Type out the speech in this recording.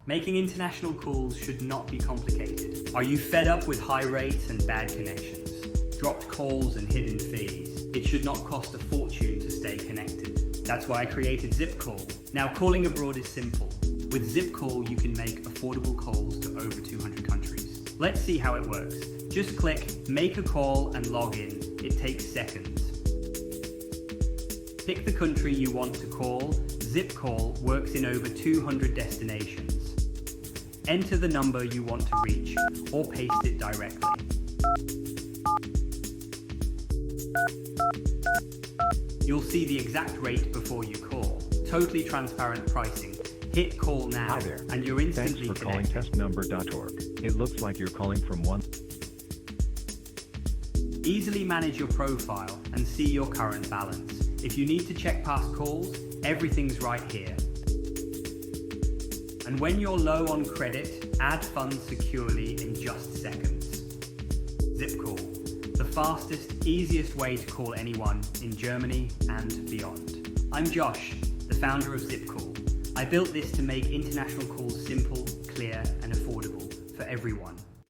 Making international calls should not be complicated. Are you fed up with high rates and bad connections? Dropped calls and hidden fees? It should not cost a fortune to stay connected. That's why I created ZippCall. Now, calling abroad is simple. With ZippCall, you can make affordable calls to over 200 countries. Let's see how it works. Just click Make a Call and log in. It takes seconds. Pick the country you want to call. ZippCall works in over 200 destinations. Enter the number you want to reach or paste it directly. You'll see the exact rate before you call. Totally transparent pricing. Hit call now. Hi there. And you're instantly Thanks for calling connected. testnumber.org. It looks like you're calling from one. Easily manage your profile and see your current balance. If you need to check past calls, everything's right here. And when you're low on credit, add funds securely in just seconds. ZippCall, the fastest, easiest way to call anyone in Germany and beyond. I'm Josh, the founder of ZippCall. I built this to make international calls simple, clear, and affordable for everyone.